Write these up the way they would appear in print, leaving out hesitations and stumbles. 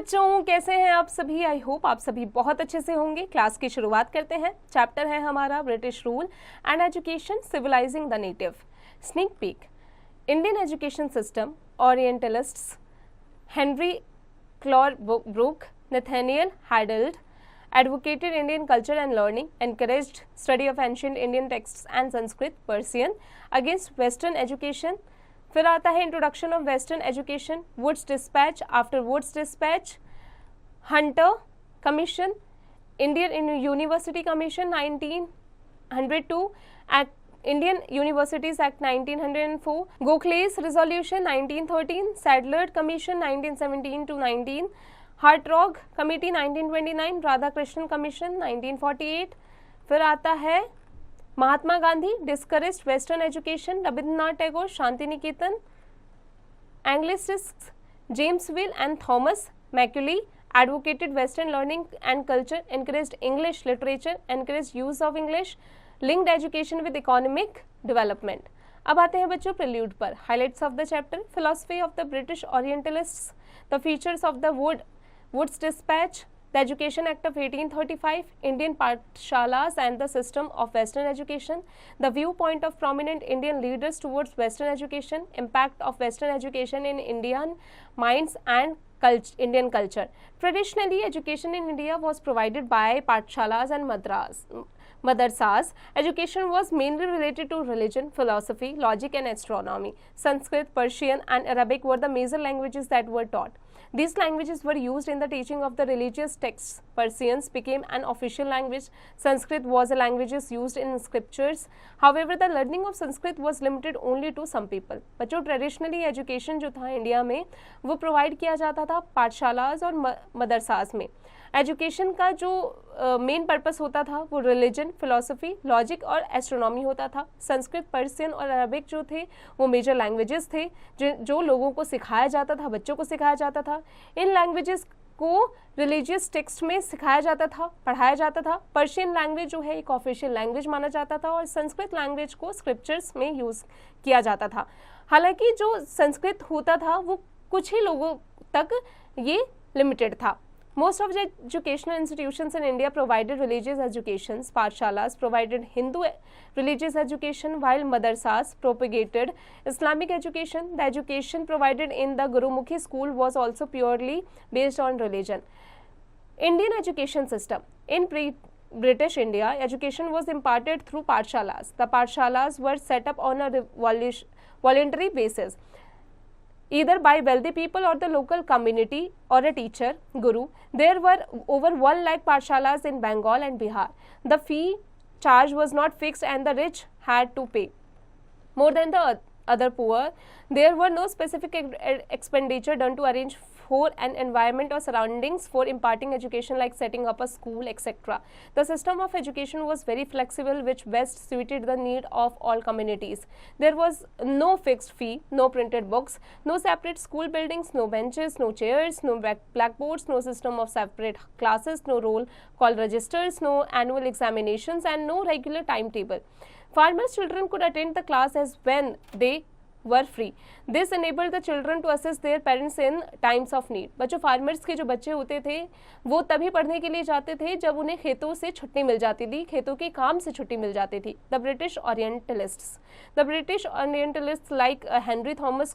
बच्चों, कैसे हैं आप सभी? आई होप आप सभी बहुत अच्छे से होंगे। क्लास की शुरुआत करते हैं। चैप्टर है हमारा British rule and education, civilising the native. Sneak peek. Indian education system, orientalists Henry Colebrooke, Nathaniel Hadald advocated Indian culture and learning, encouraged study of ancient Indian texts and Sanskrit, Persian against Western education. फिर आता है introduction of western education, Wood's despatch, after Wood's despatch, Hunter commission, Indian university commission 1902, Indian universities act 1904, Gokhale's resolution 1913, Sadler commission 1917 to 19, Hartog committee 1929, Radhakrishnan commission 1948। फिर आता है Mahatma Gandhi discouraged western education, Rabindranath Tagore Shantiniketan, anglicists James Mill and Thomas Macaulay advocated western learning and culture, encouraged English literature, encouraged use of English, linked education with economic development. अब आते हैं बच्चों prelude पर। Highlights of the chapter, philosophy of the British orientalists, the features of the Wood's despatch, the Education Act of 1835, Indian Pathshalas and the system of Western education, the viewpoint of prominent Indian leaders towards Western education, impact of Western education in Indian minds and Indian culture. Traditionally, education in India was provided by Pathshalas and Madrasas. Education was mainly related to religion, philosophy, logic and astronomy. Sanskrit, Persian and Arabic were the major languages that were taught. These languages were used in the teaching of the religious texts. Persian became an official language. Sanskrit was a language used in scriptures. However, the learning of Sanskrit was limited only to some people. बच्चों, traditionally education जो था India में वो provide किया जाता था पाठशालाज और मदरसाज में। एजुकेशन का जो मेन पर्पस होता था वो रिलीजन, फिलोसफी, लॉजिक और एस्ट्रोनॉमी होता था। संस्कृत, पर्शियन और अरबिक जो थे वो मेजर लैंग्वेजेस थे जो लोगों को सिखाया जाता था, बच्चों को सिखाया जाता था। इन लैंग्वेजेस को रिलीजियस टेक्स्ट में सिखाया जाता था, पढ़ाया जाता था। पर्शियन लैंग्वेज जो है एक ऑफिशियल लैंग्वेज माना जाता था और संस्कृत लैंग्वेज को स्क्रिप्चर्स में यूज़ किया जाता था। हालांकि जो संस्कृत होता था वो कुछ ही लोगों तक ये लिमिटेड था। Most of the educational institutions in India provided religious educations. Pathshalas provided Hindu religious education, while madrasas propagated Islamic education. The education provided in the Gurumukhi school was also purely based on religion. Indian education system. In British India, education was imparted through Pathshalas. The Pathshalas were set up on a voluntary basis, either by wealthy people or the local community or a teacher, guru. There were over 1 lakh Pathshalas in Bengal and Bihar. The fee charge was not fixed and the rich had to pay more than the other poor. There were no specific expenditure done to arrange for an environment or surroundings for imparting education, like setting up a school, etc. The system of education was very flexible, which best suited the need of all communities. There was no fixed fee, no printed books, no separate school buildings, no benches, no chairs, no blackboards, no system of separate classes, no roll call registers, no annual examinations and no regular timetable. Farmers' children could attend the class as when they were free. This enabled the children to assist their parents in times of need. बच्चों, farmers के जो बच्चे होते थे वो तभी पढ़ने के लिए जाते थे जब उन्हें खेतों से छुट्टी मिल जाती थी, खेतों के काम से छुट्टी मिल जाती थी। The British Orientalists like Henry Thomas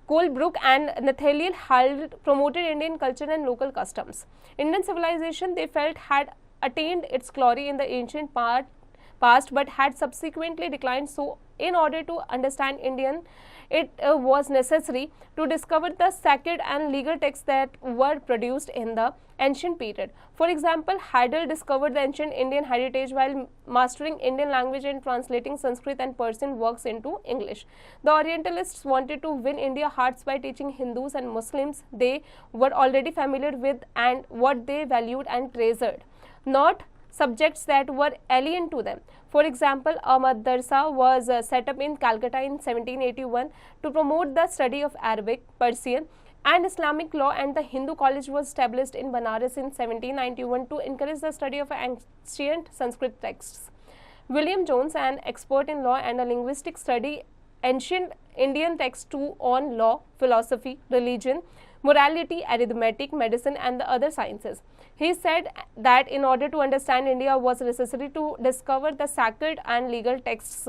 Colebrook and Nathaniel Hadald promoted Indian culture and local customs. Indian civilization, they felt, had attained its glory in the ancient past but had subsequently declined. So in order to understand Indian, it was necessary to discover the sacred and legal texts that were produced in the ancient period. For example, Hadald discovered the ancient Indian heritage while mastering Indian language and translating Sanskrit and Persian works into English. The Orientalists wanted to win India's hearts by teaching Hindus and Muslims they were already familiar with and what they valued and treasured, not subjects that were alien to them. For example, a madrasa was set up in Calcutta in 1781 to promote the study of Arabic, Persian and Islamic law, and the Hindu college was established in Banaras in 1791 to encourage the study of ancient Sanskrit texts. William Jones, an expert in law and a linguistic, studied ancient Indian texts too on law, philosophy, religion, morality, arithmetic, medicine, and the other sciences. He said that in order to understand India was necessary to discover the sacred and legal texts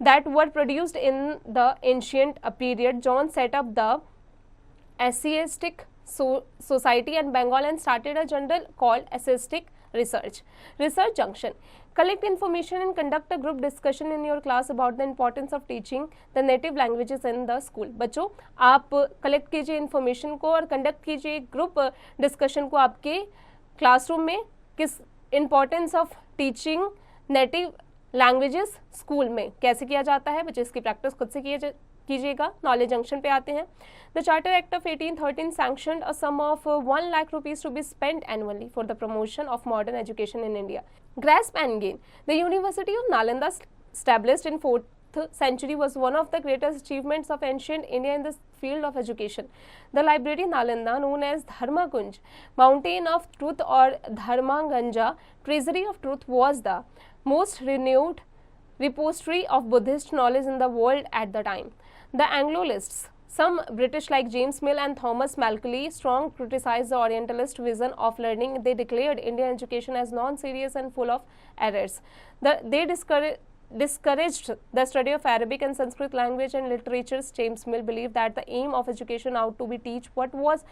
that were produced in the ancient period. John set up the Asiatic Society in Bengal and started a journal called Asiatic Research Junction. Collect information and conduct a group discussion in your class about the importance of teaching the native languages in the school. बच्चों आप collect कीजिए information को और conduct कीजिए group discussion को आपके classroom में किस importance of teaching native languages school में कैसे किया जाता है। बच्चे इसकी प्रैक्टिस खुद से कीजिएगा। नॉलेज जंक्शन पे आते हैं। The charter act of 1813 sanctioned a sum of 1 lakh rupees to be spent annually for the promotion of modern education in India. Grasp and gain. The University of Nalanda, established in 4th century, was one of the greatest achievements of ancient India in the field of education. The library Nalanda, known as Dharmakunj, Mountain of Truth or Dharmaganja, Treasury of Truth, was the most renowned repository of Buddhist knowledge in the world at the time. The Anglo-lists, some British like James Mill and Thomas Macaulay, strong criticized the Orientalist vision of learning. They declared Indian education as non-serious and full of errors. They discouraged the study of Arabic and Sanskrit language and literatures. James Mill believed that the aim of education ought to be teach what was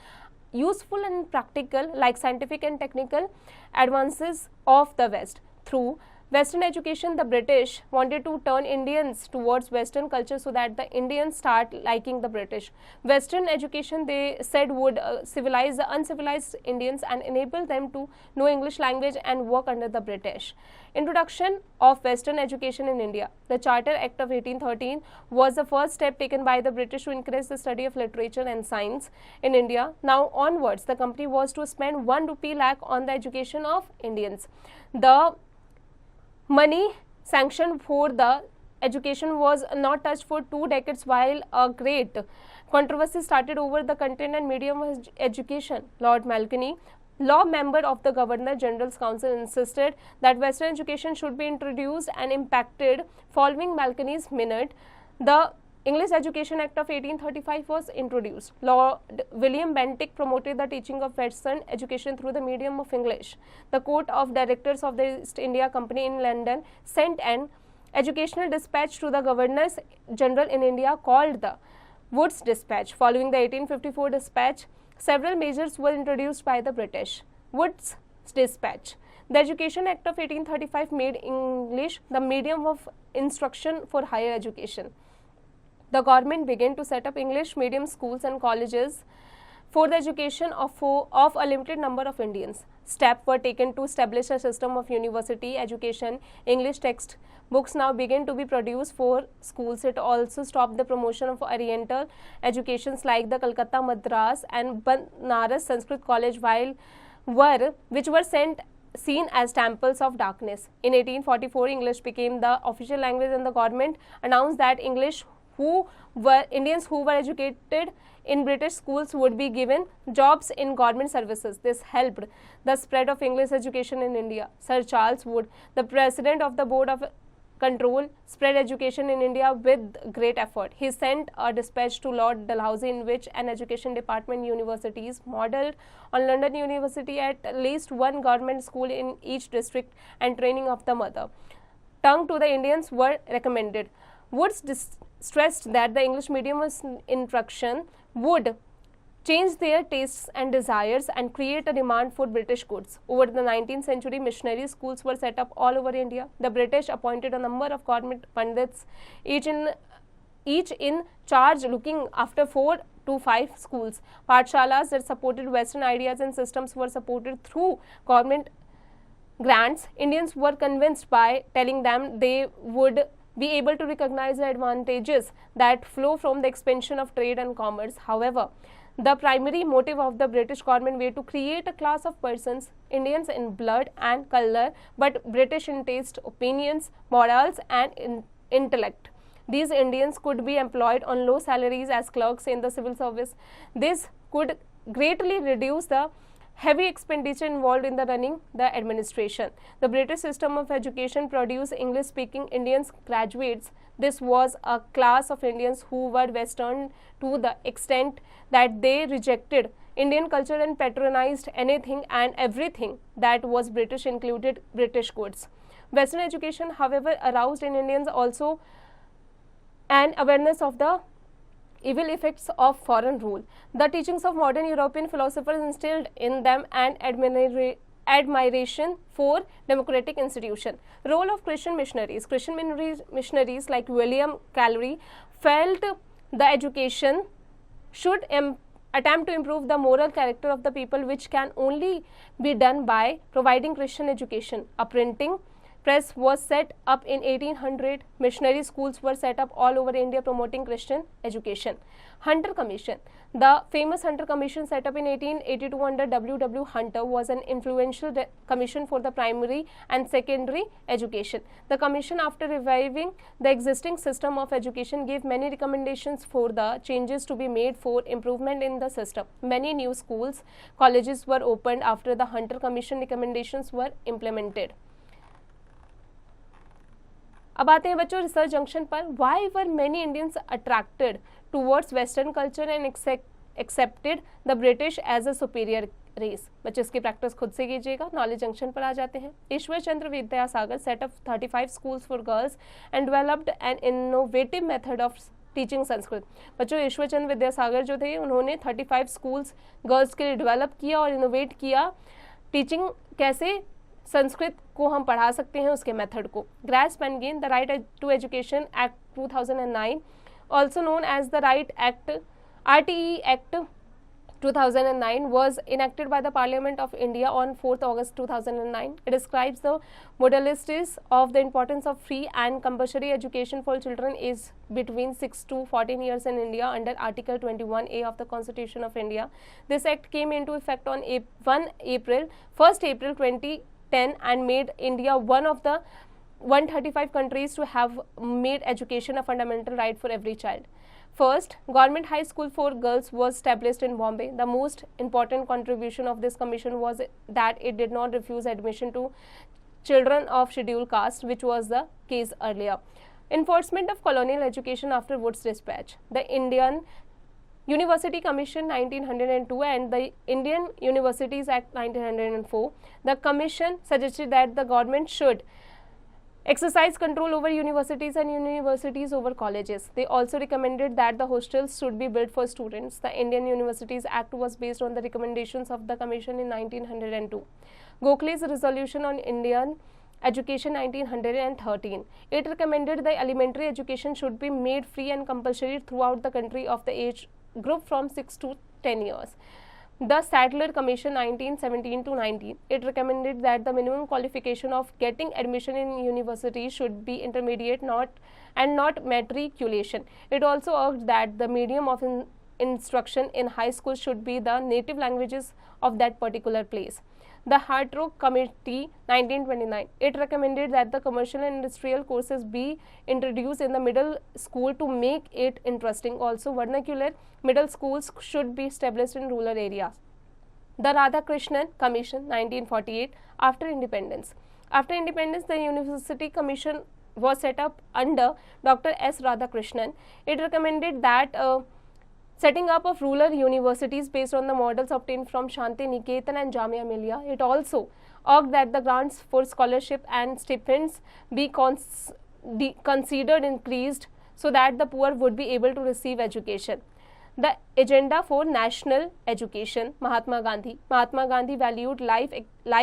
useful and practical, like scientific and technical advances of the West. Through Western education, the British wanted to turn Indians towards Western culture so that the Indians start liking the British. Western education, they said, would civilize the uncivilized Indians and enable them to know English language and work under the British. Introduction of Western education in India. The Charter Act of 1813 was the first step taken by the British to encourage the study of literature and science in India. Now onwards, the company was to spend 1 rupee lakh on the education of Indians. The money sanctioned for the education was not touched for 2 decades, while a great controversy started over the content and medium of education. Lord Macaulay, law member of the Governor General's Council, insisted that Western education should be introduced and impacted. Following Macaulay minute, the English Education Act of 1835 was introduced. Lord William Bentinck promoted the teaching of Western education through the medium of English. The Court of Directors of the East India Company in London sent an educational dispatch to the Governors General in India called the Wood's Dispatch. Following the 1854 dispatch, several measures were introduced by the British. Wood's Dispatch. The Education Act of 1835 made English the medium of instruction for higher education. The government began to set up English medium schools and colleges for the education of a limited number of Indians. Steps were taken to establish a system of university education. English text books now began to be produced for schools. It also stopped the promotion of Oriental educations like the Calcutta, Madras and Banaras Sanskrit College, which were seen as temples of darkness. In 1844, English became the official language, and the government announced that Indians who were educated in British schools would be given jobs in government services. This helped the spread of English education in India. Sir Charles Wood, the president of the Board of Control, spread education in India with great effort. He sent a dispatch to Lord Dalhousie in which an education department universities modeled on London University, at least one government school in each district, and training of the mother tongue to the Indians were recommended. Woods stressed that the English medium instruction would change their tastes and desires and create a demand for British goods. Over the 19th century, missionary schools were set up all over India. The British appointed a number of government pundits, each in charge looking after 4 to 5 schools. Pathshalas that supported Western ideas and systems were supported through government grants. Indians were convinced by telling them they would be able to recognize the advantages that flow from the expansion of trade and commerce. However, the primary motive of the British government were to create a class of persons, Indians in blood and color, but British in taste, opinions, morals and intellect. These Indians could be employed on low salaries as clerks in the civil service. This could greatly reduce the heavy expenditure involved in the running the administration. The British system of education produced English-speaking Indians graduates. This was a class of Indians who were Western to the extent that they rejected Indian culture and patronized anything and everything that was British, included British goods. Western education, however, aroused in Indians also an awareness of the evil effects of foreign rule. The teachings of modern European philosophers instilled in them an admiration for democratic institution. Role of Christian missionaries. Christian missionaries like William Carey felt the education should attempt to improve the moral character of the people, which can only be done by providing Christian education. A printing press was set up in 1800. Missionary schools were set up all over India promoting Christian education. Hunter Commission. The famous Hunter Commission, set up in 1882 under W. Hunter, was an influential commission for the primary and secondary education. The commission, after reviving the existing system of education, gave many recommendations for the changes to be made for improvement in the system. Many new schools, colleges were opened after the Hunter Commission recommendations were implemented. अब आते हैं बच्चों research junction पर. Why were many Indians attracted towards western culture and accepted the British as a superior race. बच्चों इसकी practice खुद से कीजिएगा. नॉलेज जंक्शन पर आ जाते हैं. Ishwar Chandra Vidyasagar set up 35 schools for girls and developed an innovative method of teaching Sanskrit. बच्चों ईश्वर चंद्र विद्यासागर जो थे उन्होंने 35 स्कूल्स गर्ल्स के लिए डेवलप किया और इनोवेट किया. टीचिंग कैसे संस्कृत को हम पढ़ा सकते हैं उसके मेथड को. Grasp and gain the right to education act 2009, also known as the RTE Act 2009, was enacted by the Parliament of India on 4th August 2009. It describes the modalities of the importance of free and compulsory education for children aged between 6 to 14 years in India under Article 21A of the Constitution of India. This act came into effect on 1st April 2010 and made India one of the 135 countries to have made education a fundamental right for every child. First, Government High School for Girls was established in Bombay. The most important contribution of this commission was that it did not refuse admission to children of scheduled caste, which was the case earlier. Enforcement of colonial education after Wood's Dispatch. The Indian University Commission 1902 and the Indian Universities Act 1904. The commission suggested that the government should exercise control over universities and universities over colleges. They also recommended that the hostels should be built for students. The Indian Universities Act was based on the recommendations of the commission in 1902. Gokhale's resolution on Indian education 1913. It recommended the elementary education should be made free and compulsory throughout the country of the age group from 6 to 10 years. The Sadler Commission 1917 to 19. It recommended that the minimum qualification of getting admission in university should be intermediate, not matriculation. It also urged that the medium of instruction in high school should be the native languages of that particular place. The Hartrott Committee 1929. It recommended that the commercial and industrial courses be introduced in the middle school to make it interesting. Also, vernacular middle schools should be established in rural areas. The Radhakrishnan Commission 1948. After independence. After independence, the University Commission was set up under Dr. S. Radhakrishnan. It recommended that setting up of rural universities based on the models obtained from Shanti Niketan and Jamia Millia. It also urged that the grants for scholarship and stipends be considered increased so that the poor would be able to receive education. The agenda for national education. Mahatma Gandhi. Mahatma Gandhi valued life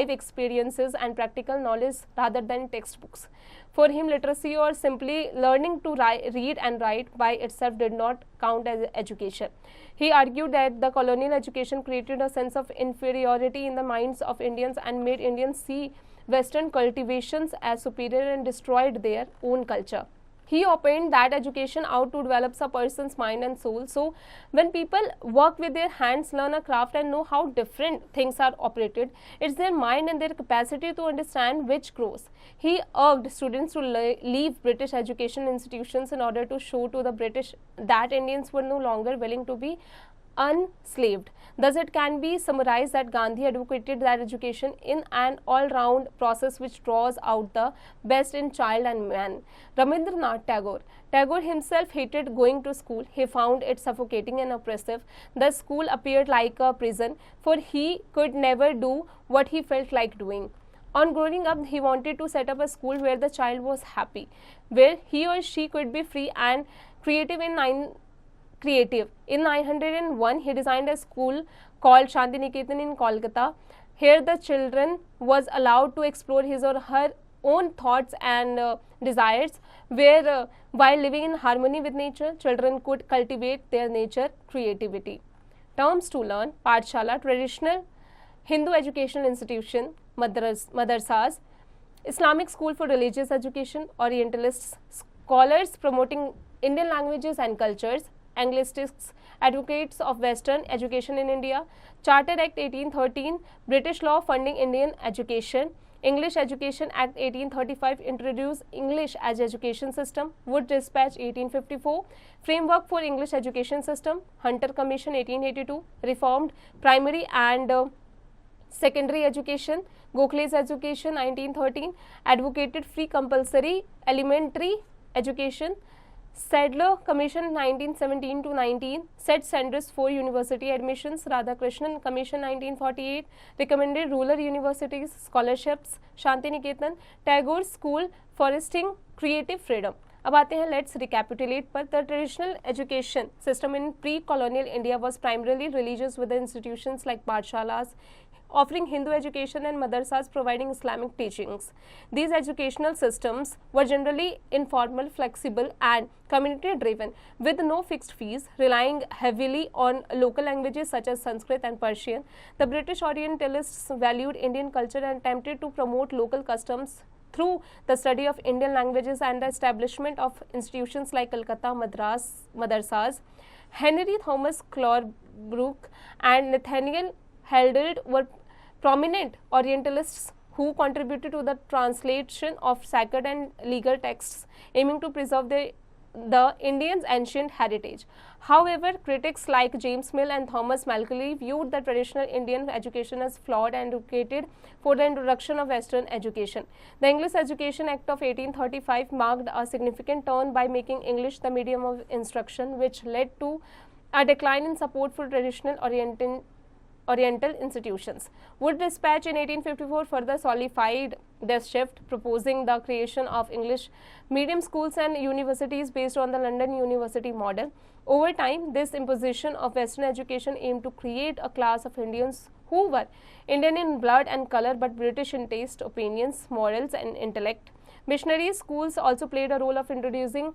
experiences and practical knowledge rather than textbooks. For him, literacy or simply learning to read and write by itself did not count as education. He argued that the colonial education created a sense of inferiority in the minds of Indians and made Indians see Western cultivations as superior and destroyed their own culture. He opined that education ought to develop a person's mind and soul. So, when people work with their hands, learn a craft and know how different things are operated, it's their mind and their capacity to understand which grows. He urged students to leave British education institutions in order to show to the British that Indians were no longer willing to be unslaved. Thus, it can be summarized that Gandhi advocated that education in an all-round process which draws out the best in child and man. Rabindranath Tagore. Tagore himself hated going to school. He found it suffocating and oppressive. The school appeared like a prison, for he could never do what he felt like doing. On growing up, he wanted to set up a school where the child was happy, where he or she could be free and creative. In 901, he designed a school called Shantiniketan in Kolkata. Here, the children was allowed to explore his or her own thoughts and desires, where while living in harmony with nature, children could cultivate their nature creativity. Terms to learn: Pathshala, traditional Hindu educational institution; madrasas, Islamic school for religious education; Orientalists, scholars promoting Indian languages and cultures; Anglicists, advocates of Western education in India; Charter Act 1813, British law funding Indian education; English Education Act 1835 introduced English as education system; Wood Dispatch 1854, framework for English education system; Hunter Commission 1882, reformed primary and secondary education; Gokhale's education 1913, advocated free compulsory elementary education; Sadler Commission 1917 to 19 set standards for university admissions; Radhakrishnan Commission 1948 recommended rural universities scholarships; Shantiniketan, Tagore School fostering creative freedom. अब आते हैं let's recapitulate पर. The traditional education system in pre colonial India was primarily religious with institutions like pathshalas offering Hindu education and madrasas providing Islamic teachings. These educational systems were generally informal, flexible and community driven with no fixed fees, relying heavily on local languages such as Sanskrit and Persian. The British Orientalists valued Indian culture and attempted to promote local customs through the study of Indian languages and the establishment of institutions like Calcutta madrasas. Henry Thomas Clorbrook and Nathaniel Haldane were prominent Orientalists who contributed to the translation of sacred and legal texts, aiming to preserve the Indians' ancient heritage. However, critics like James Mill and Thomas Macaulay viewed the traditional Indian education as flawed and advocated for the introduction of Western education. The English Education Act of 1835 marked a significant turn by making English the medium of instruction, which led to a decline in support for traditional Oriental institutions. Wood Dispatch in 1854 further solidified this shift, proposing the creation of English medium schools and universities based on the London University model. Over time, this imposition of Western education aimed to create a class of Indians who were Indian in blood and color but British in taste, opinions, morals and intellect. Missionary schools also played a role of introducing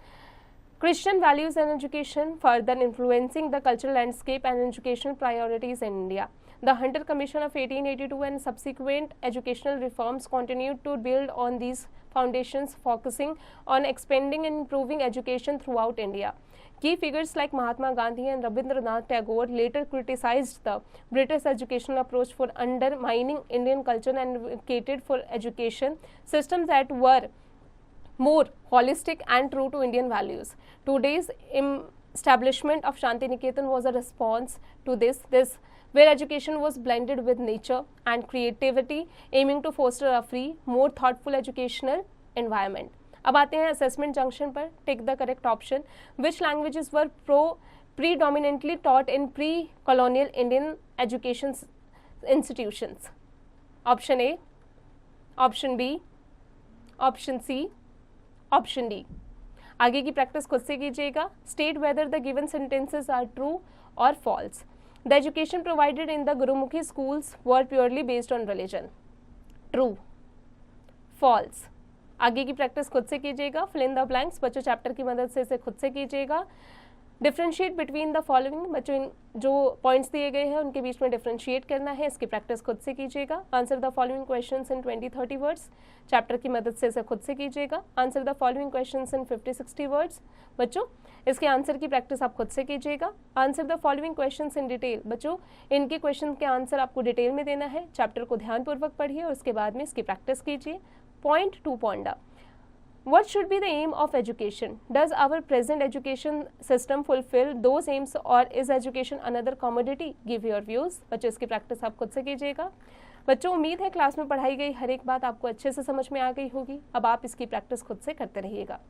Christian values and education, further influencing the cultural landscape and educational priorities in India. The Hunter Commission of 1882 and subsequent educational reforms continued to build on these foundations, focusing on expanding and improving education throughout India. Key figures like Mahatma Gandhi and Rabindranath Tagore later criticized the British educational approach for undermining Indian culture and advocated for education systems that were more holistic and true to Indian values. Today's establishment of Shantiniketan was a response to this, where education was blended with nature and creativity, aiming to foster a free, more thoughtful educational environment. अब आते हैं assessment junction पर. Take the correct option. Which languages were predominantly taught in pre-colonial Indian education institutions? Option A, option B, option C, option D. आगे की practice खुद से कीजिएगा. State whether the given sentences are true or false. The education provided in the Gurumukhi schools were purely based on religion. True. False. आगे की practice खुद से कीजिएगा. Fill in the blanks. बच्चों चैप्टर की मदद से इसे खुद से कीजिएगा. Differentiate between the following. बच्चों जो पॉइंट्स दिए गए हैं उनके बीच में डिफ्रेंशिएट करना है. इसकी प्रैक्टिस खुद से कीजिएगा. Answer the following questions in 20-30 words. Chapter की मदद से इसे खुद से कीजिएगा. Answer the following questions in 50-60 words. बच्चों इसके आंसर की प्रैक्टिस आप खुद से कीजिएगा. Answer the following questions in detail. बच्चों इनके क्वेश्चन के आंसर आपको डिटेल में देना है. चैप्टर को ध्यानपूर्वक पढ़िए और उसके बाद में इसकी प्रैक्टिस कीजिए. Point two point. What should be the aim of education? Does our present education system fulfill those aims or is education another commodity? Give your views. बच्चों इसकी प्रैक्टिस आप खुद से कीजिएगा। बच्चों उम्मीद है क्लास में पढ़ाई गई हर एक बात आपको अच्छे से समझ में आ गई होगी। अब आप इसकी प्रैक्टिस खुद से करते रहिएगा।